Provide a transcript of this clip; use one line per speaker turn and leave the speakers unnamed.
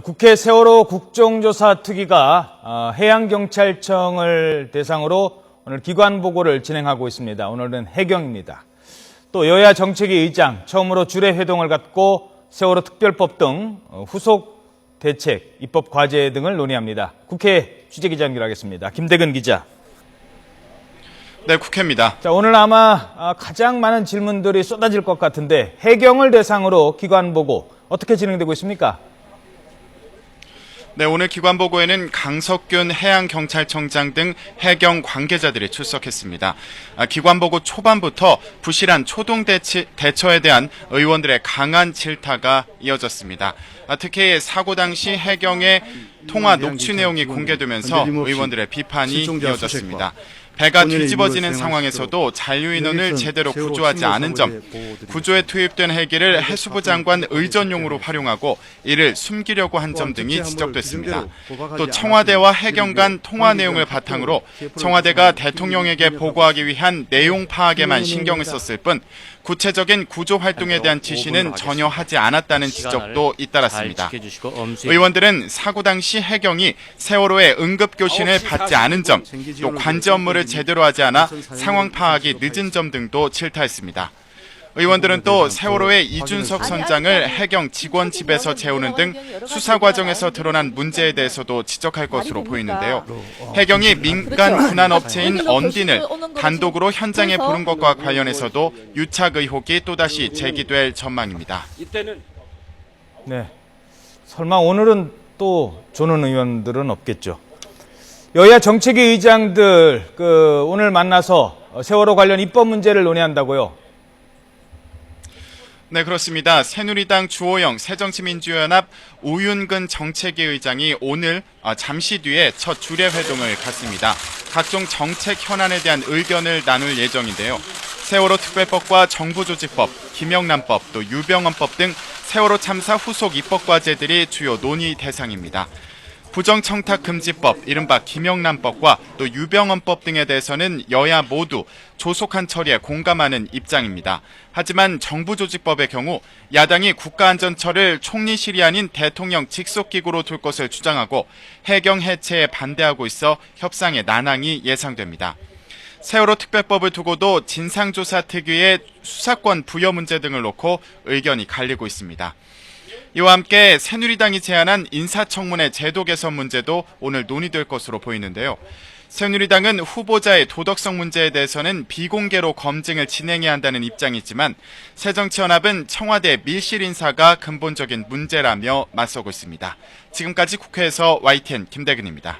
국회 세월호 국정조사 특위가 해양경찰청을 대상으로 오늘 기관 보고를 진행하고 있습니다. 오늘은 해경입니다. 또 여야 정책위 의장 처음으로 주례 회동을 갖고 세월호 특별법 등 후속 대책, 입법 과제 등을 논의합니다. 국회 취재기자 연결하겠습니다. 김대근 기자.
네, 국회입니다.
자, 오늘 아마 가장 많은 질문들이 쏟아질 것 같은데 해경을 대상으로 기관 보고 어떻게 진행되고 있습니까?
네, 오늘 기관 보고에는 강석균 해양경찰청장 등 해경 관계자들이 출석했습니다. 기관 보고 초반부터 부실한 초동 대처에 대한 의원들의 강한 질타가 이어졌습니다. 특히 사고 당시 해경의 통화 녹취 내용이 공개되면서 의원들의 비판이 이어졌습니다. 배가 뒤집어지는 상황에서도 잔류인원을 제대로 구조하지 않은 점, 구조에 투입된 헬기를 해수부 장관 의전용으로 활용하고 이를 숨기려고 한 점 등이 지적됐습니다. 또 청와대와 해경 간 통화 내용을 바탕으로 청와대가 대통령에게 보고하기 위한 내용 파악에만 신경을 썼을 뿐 구체적인 구조 활동에 대한 지시는 전혀 하지 않았다는 지적도 잇따랐습니다. 의원들은 사고 당시 해경이 세월호의 응급교신을 받지 않은 점, 또 관제 업무를 제대로 하지 않아 상황 파악이 늦은 점 등도 질타했습니다. 의원들은 또 세월호의 이준석 선장을 해경 직원 집에서 재우는 등 수사 과정에서 드러난 문제에 대해서도 지적할 것으로 보이는데요. 해경이 민간 군안 업체인 언딘을 단독으로 현장에 부른 것과 관련해서도 유착 의혹이 또다시 제기될 전망입니다.
네, 설마 오늘은 또 조는 의원들은 없겠죠. 여야 정책위 의장들 오늘 만나서 세월호 관련 입법 문제를 논의한다고요?
네, 그렇습니다. 새누리당 주호영 새정치민주연합 우윤근 정책위 의장이 오늘 잠시 뒤에 첫 주례 회동을 갖습니다. 각종 정책 현안에 대한 의견을 나눌 예정인데요. 세월호 특별법과 정부조직법, 김영란법, 또 유병헌법 등 세월호 참사 후속 입법 과제들이 주요 논의 대상입니다. 부정청탁금지법, 이른바 김영란법과 또 유병헌법 등에 대해서는 여야 모두 조속한 처리에 공감하는 입장입니다. 하지만 정부조직법의 경우 야당이 국가안전처를 총리실이 아닌 대통령 직속기구로 둘 것을 주장하고 해경 해체에 반대하고 있어 협상의 난항이 예상됩니다. 세월호 특별법을 두고도 진상조사특위의 수사권 부여 문제 등을 놓고 의견이 갈리고 있습니다. 이와 함께 새누리당이 제안한 인사청문회 제도 개선 문제도 오늘 논의될 것으로 보이는데요. 새누리당은 후보자의 도덕성 문제에 대해서는 비공개로 검증을 진행해야 한다는 입장이지만 새정치연합은 청와대 밀실 인사가 근본적인 문제라며 맞서고 있습니다. 지금까지 국회에서 YTN 김대근입니다.